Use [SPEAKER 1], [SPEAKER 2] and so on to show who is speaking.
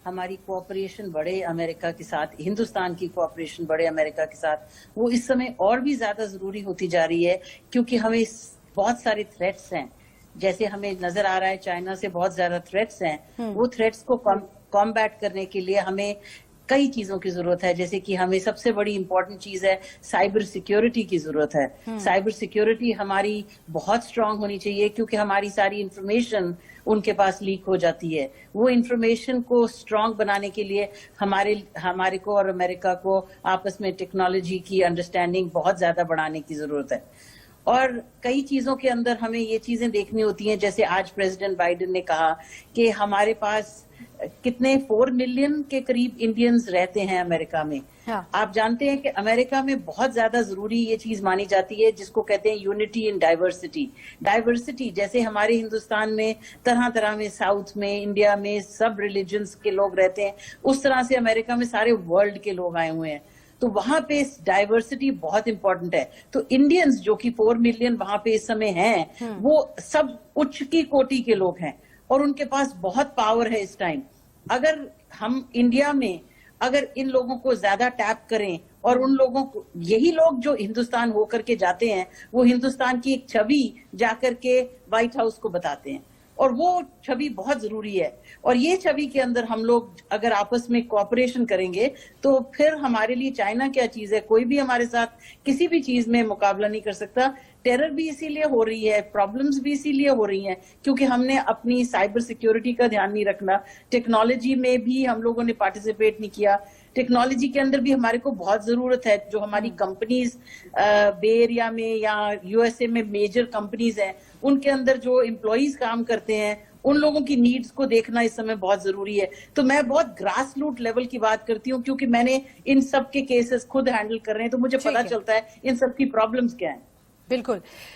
[SPEAKER 1] हमारी कोऑपरेशन बढ़े अमेरिका के साथ, हिंदुस्तान की कोऑपरेशन बढ़े अमेरिका के साथ, वो इस समय और भी ज्यादा जरूरी होती जा रही है, क्योंकि हमें बहुत सारे थ्रेट्स हैं। जैसे हमें नजर आ रहा है चाइना से बहुत ज्यादा थ्रेट्स हैं। वो थ्रेट्स को कॉम्बैट करने के लिए हमें कई चीजों की जरूरत है। जैसे कि हमें सबसे बड़ी इंपॉर्टेंट चीज है साइबर सिक्योरिटी की जरूरत है। साइबर सिक्योरिटी हमारी बहुत स्ट्रांग होनी चाहिए, क्योंकि हमारी सारी इंफॉर्मेशन उनके पास लीक हो जाती है। वो इंफॉर्मेशन को स्ट्रांग बनाने के लिए हमारे को और अमेरिका को आपस में टेक्नोलॉजी की अंडरस्टैंडिंग बहुत ज्यादा बढ़ाने की जरूरत है। और कई चीजों के अंदर हमें ये चीजें देखनी होती हैं। जैसे आज प्रेसिडेंट बाइडेन ने कहा कि हमारे पास कितने 4 मिलियन के करीब इंडियंस रहते हैं अमेरिका में। हाँ। आप जानते हैं कि अमेरिका में बहुत ज्यादा जरूरी ये चीज मानी जाती है जिसको कहते हैं यूनिटी इन डाइवर्सिटी। डाइवर्सिटी जैसे हमारे हिंदुस्तान में तरह तरह में, साउथ में, इंडिया में सब रिलीजन्स के लोग रहते हैं, उस तरह से अमेरिका में सारे वर्ल्ड के लोग आए हुए हैं। तो वहां पे डाइवर्सिटी बहुत इंपॉर्टेंट है। तो इंडियंस जो कि 4 मिलियन वहां पे इस समय हैं, वो सब उच्च की कोटि के लोग हैं और उनके पास बहुत पावर है इस टाइम। अगर हम इंडिया में अगर इन लोगों को ज्यादा टैप करें और उन लोगों को, यही लोग जो हिंदुस्तान होकर के जाते हैं, वो हिंदुस्तान की एक छवि जाकर के व्हाइट हाउस को बताते हैं, और वो छवि बहुत जरूरी है। और ये छवि के अंदर हम लोग अगर आपस में कोऑपरेशन करेंगे तो फिर हमारे लिए चाइना क्या चीज है, कोई भी हमारे साथ किसी भी चीज में मुकाबला नहीं कर सकता। टेरर भी इसीलिए हो रही है, प्रॉब्लम्स भी इसीलिए हो रही हैं क्योंकि हमने अपनी साइबर सिक्योरिटी का ध्यान नहीं रखना। टेक्नोलॉजी में भी हम लोगों ने पार्टिसिपेट नहीं किया। टेक्नोलॉजी के अंदर भी हमारे को बहुत जरूरत है। जो हमारी कंपनीज बे एरिया में या यूएसए में मेजर कंपनीज हैं, उनके अंदर जो एम्प्लॉइज काम करते हैं, उन लोगों की नीड्स को देखना इस समय बहुत जरूरी है। तो मैं बहुत ग्रास रूट लेवल की बात करती हूँ क्योंकि मैंने इन सब के केसेस खुद हैंडल कर रहे हैं, तो मुझे पता चलता है इन सब की प्रॉब्लम्स क्या है।
[SPEAKER 2] बिल्कुल।